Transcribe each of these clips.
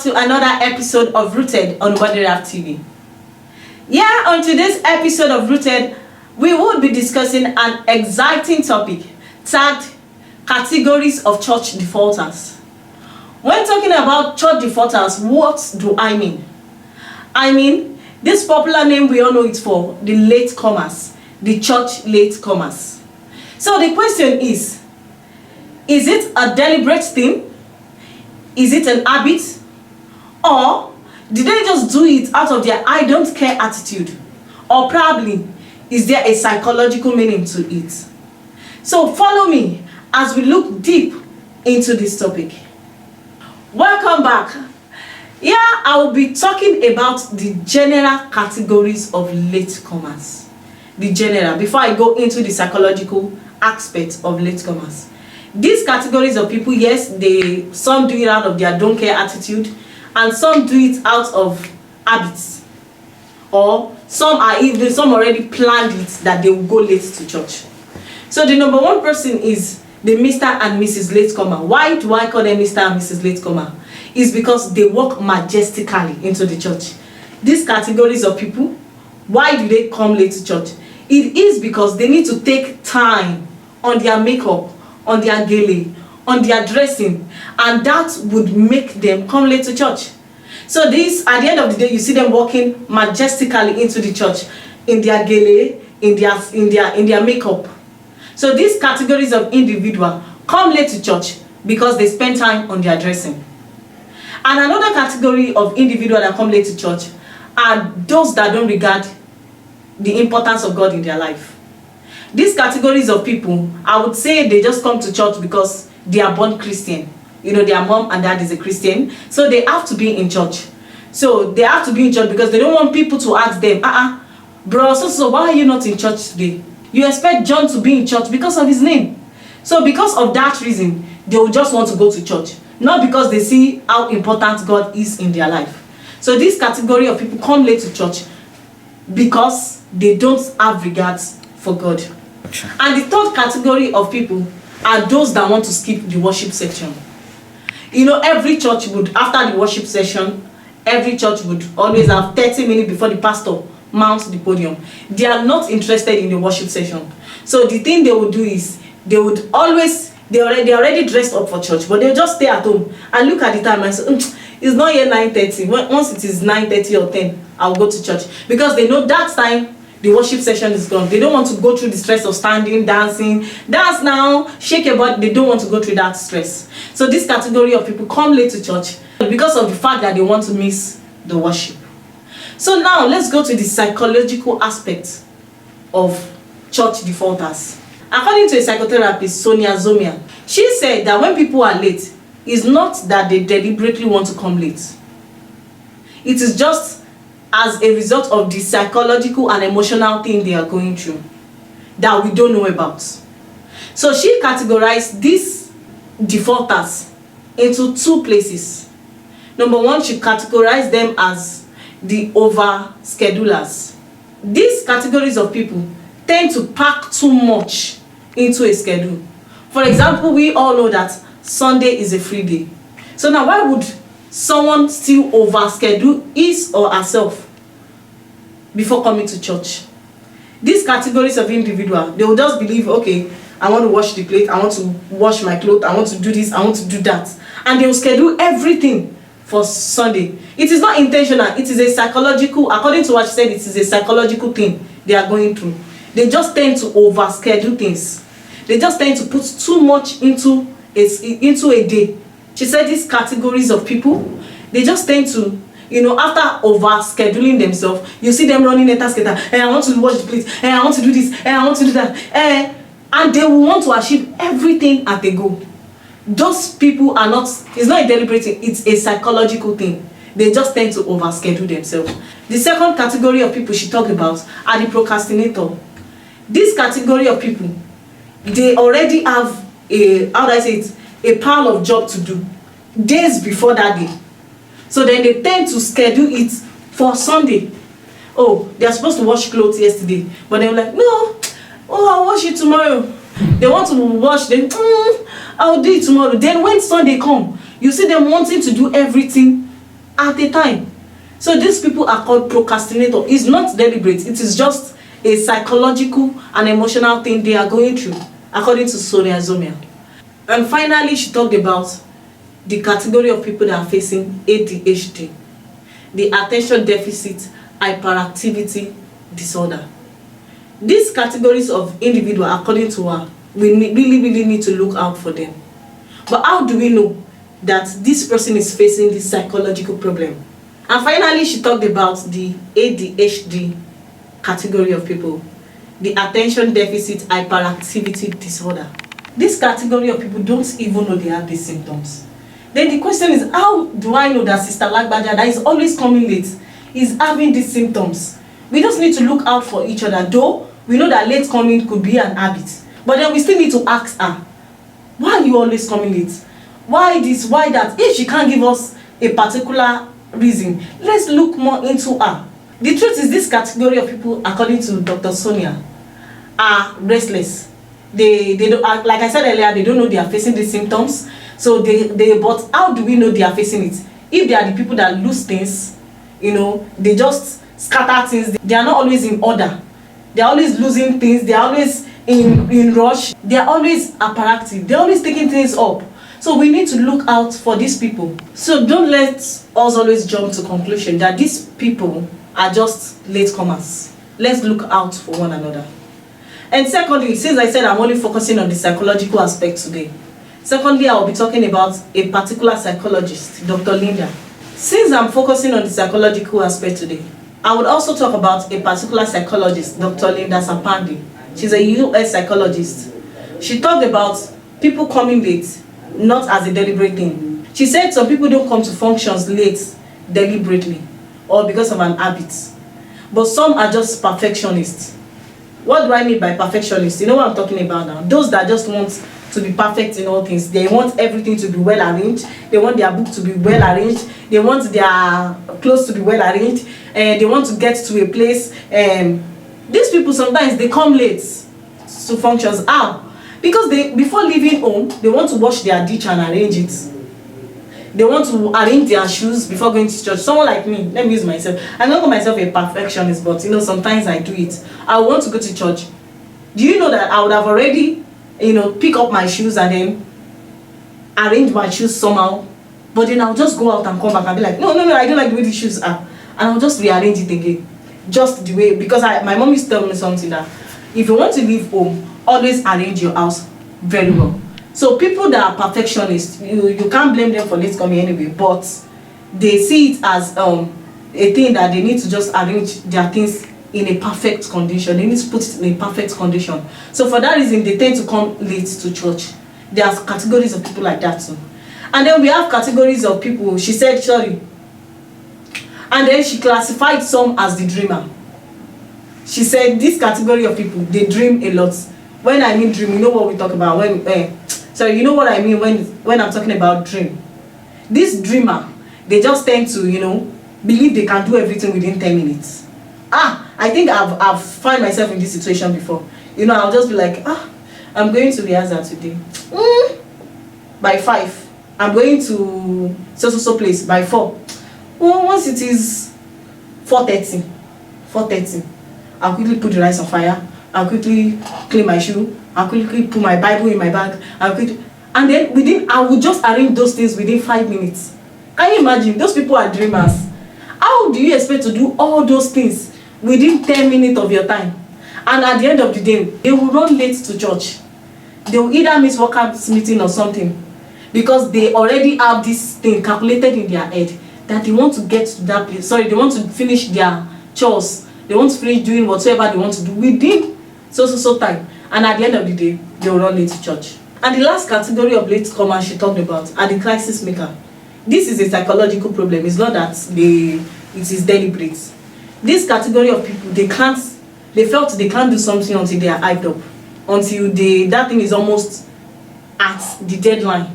to another episode of Rooted on Wadiraf TV. Yeah, on today's episode of Rooted, we will be discussing an exciting topic tagged Categories of Church Defaulters. When talking about church defaulters, what do I mean? I mean, this popular name we all know it for, the latecomers, the church latecomers. So the question is it a deliberate thing? Is it an habit? Or did they just do it out of their I don't care attitude? Or probably, is there a psychological meaning to it? So follow me as we look deep into this topic. Welcome back. Yeah, I will be talking about the general categories of latecomers. The general, before I go into the psychological aspect of latecomers. These categories of people, yes, some do it out of their don't care attitude, and some do it out of habits, or some already planned it that they will go late to church. So the number one person is the Mr. and Mrs. Latecomer. Why do I call them Mr. and Mrs. Latecomer? It's because they walk majestically into the church. These categories of people, why do they come late to church? It is because they need to take time on their makeup, on their gele, on their dressing, and that would make them come late to church. So this, at the end of the day, you see them walking majestically into the church in their gele, in their makeup. So these categories of individual come late to church because they spend time on their dressing. And another category of individual that come late to church are those that don't regard the importance of God in their life. These categories of people, I would say they just come to church because they are born Christian. You know, their mom and dad is a Christian, so they have to be in church. So they have to be in church because they don't want people to ask them, bro, so why are you not in church today? You expect John to be in church because of his name. So because of that reason, they will just want to go to church, not because they see how important God is in their life. So this category of people come late to church because they don't have regards for God. And the third category of people are those that want to skip the worship section. You know, every church would, after the worship session, every church would always have 30 minutes before the pastor mounts the podium. They are not interested in the worship session. So the thing they would do is, they already dressed up for church, but they'll just stay at home and look at the time and say, it's not yet 9:30. Once it is 9:30 or 10, I'll go to church. Because they know that time, the worship session is gone. They don't want to go through the stress of standing, dancing, dance now, shake your body. They don't want to go through that stress. So this category of people come late to church because of the fact that they want to miss the worship. So now let's go to the psychological aspect of church defaulters. According to a psychotherapist, Sonia Zomian, she said that when people are late, it's not that they deliberately want to come late. It is just as a result of the psychological and emotional thing they are going through that we don't know about. So she categorized these defaulters into two places. Number one, she categorized them as the over-schedulers. These categories of people tend to pack too much into a schedule. For example, we all know that Sunday is a free day. So now why would someone still overschedule his or herself before coming to church? These categories of individual, they will just believe, okay, I want to wash the plate, I want to wash my clothes, I want to do this, I want to do that. And they will schedule everything for Sunday. It is not intentional, it is a psychological, according to what she said, it is a psychological thing they are going through. They just tend to overschedule things. They just tend to put too much into a day. She said these categories of people, they just tend to, after over-scheduling themselves, you see them running etasketa, I want to wash the plate, I want to do this, I want to do that, and they will want to achieve everything at a go. Those people are not, it's not a deliberate thing, it's a psychological thing. They just tend to overschedule themselves. The second category of people she talked about are the procrastinator. This category of people, they already have a pile of job to do days before that day. So then they tend to schedule it for Sunday. Oh, they are supposed to wash clothes yesterday, but they're like, no, I'll wash it tomorrow. They want to wash them, I'll do it tomorrow. Then when Sunday come, you see them wanting to do everything at a time. So these people are called procrastinator. It's not deliberate, it is just a psychological and emotional thing they are going through, according to Sonia Zomia. And finally, she talked about the category of people that are facing ADHD, the attention deficit hyperactivity disorder. These categories of individual, according to her, we really need to look out for them. But how do we know that this person is facing this psychological problem? And finally, she talked about the ADHD category of people, the attention deficit hyperactivity disorder. This category of people don't even know they have these symptoms. Then the question is, how do I know that Sister Lagbaja, that is always coming late, is having these symptoms? We just need to look out for each other, though we know that late coming could be an habit. But then we still need to ask her, why are you always coming late? Why this, why that? If she can't give us a particular reason, let's look more into her. The truth is, this category of people, according to Dr. Sonia, are restless. They don't, like I said earlier, they don't know they are facing these symptoms. So but how do we know they are facing it? If they are the people that lose things, they just scatter things. They are not always in order. They are always losing things. They are always in rush. They are always hyperactive. They are always taking things up. So we need to look out for these people. So don't let us always jump to conclusion that these people are just latecomers. Let's look out for one another. And secondly, since I said I'm only focusing on the psychological aspect today, secondly, I will be talking about a particular psychologist, Dr. Linda. Since I'm focusing on the psychological aspect today, I would also talk about a particular psychologist, Dr. Linda Sapandi. She's a US psychologist. She talked about people coming late, not as a deliberate thing. She said some people don't come to functions late deliberately or because of an habit, but some are just perfectionists. What do I mean by perfectionist? You know what I'm talking about now? Those that just want to be perfect in all things. They want everything to be well arranged. They want their book to be well arranged. They want their clothes to be well arranged. And they want to get to a place. These people sometimes they come late to functions. How? Because before leaving home, they want to wash their dish and arrange it. They want to arrange their shoes before going to church. Someone like me, let me use myself. I don't call myself a perfectionist, but sometimes I do it. I want to go to church. Do you know that I would have already, pick up my shoes and then arrange my shoes somehow? But then I'll just go out and come back and be like, no, I don't like the way these shoes are. And I'll just rearrange it again. Just the way, because my mom used to tell me something that if you want to leave home, always arrange your house very well. So people that are perfectionists, you can't blame them for late coming anyway, but they see it as a thing that they need to just arrange their things in a perfect condition. They need to put it in a perfect condition. So for that reason, they tend to come late to church. There are categories of people like that too. And then we have categories of people, she said, sorry. And then she classified some as the dreamer. She said this category of people, they dream a lot. When I mean dream, you know what we talk about. So you know what I mean when I'm talking about dream. This dreamer, they just tend to, believe they can do everything within 10 minutes. I think I've found myself in this situation before. I'll just be like, I'm going to rehearsal today. By 5. I'm going to so place by 4. Once it is 4:30, I'll quickly put the rice on fire. I'll quickly clean my shoe. I'll quickly put my Bible in my bag. And then I will just arrange those things within 5 minutes. Can you imagine? Those people are dreamers. How do you expect to do all those things within 10 minutes of your time? And at the end of the day, they will run late to church. They will either miss workers meeting or something, because they already have this thing calculated in their head that they want to get to that place. Sorry, they want to finish their chores. They want to finish doing whatever they want to do within so time. And at the end of the day, they will run late to church. And the last category of latecomers she talked about are the crisis maker. This is a psychological problem. It's not that it is deliberate. This category of people, they felt they can't do something until they are hyped up, until that thing is almost at the deadline.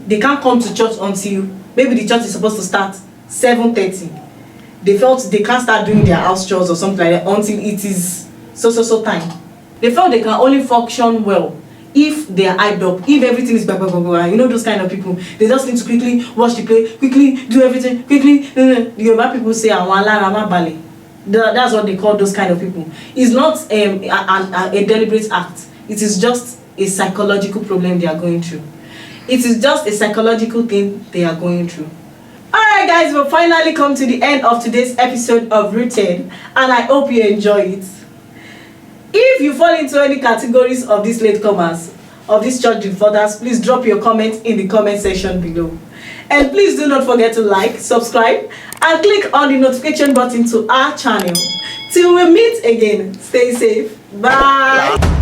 They can't come to church until maybe the church is supposed to start 7:30. They felt they can't start doing their house chores or something like that until it is so time. They felt they can only function well if they are hyped up, if everything is blah blah blah blah, you know those kind of people, they just need to quickly watch the play, quickly do everything, quickly. The Yoruba people say "Àwọn alára má balẹ̀." That's what they call those kind of people. It's not a deliberate act. It is just a psychological problem they are going through. It is just a psychological thing they are going through. Alright guys, we've finally come to the end of today's episode of Rooted, and I hope you enjoy it. If you fall into any categories of these latecomers, of these church defaulters, please drop your comment in the comment section below. And please do not forget to like, subscribe, and click on the notification button to our channel. Till we meet again, stay safe. Bye.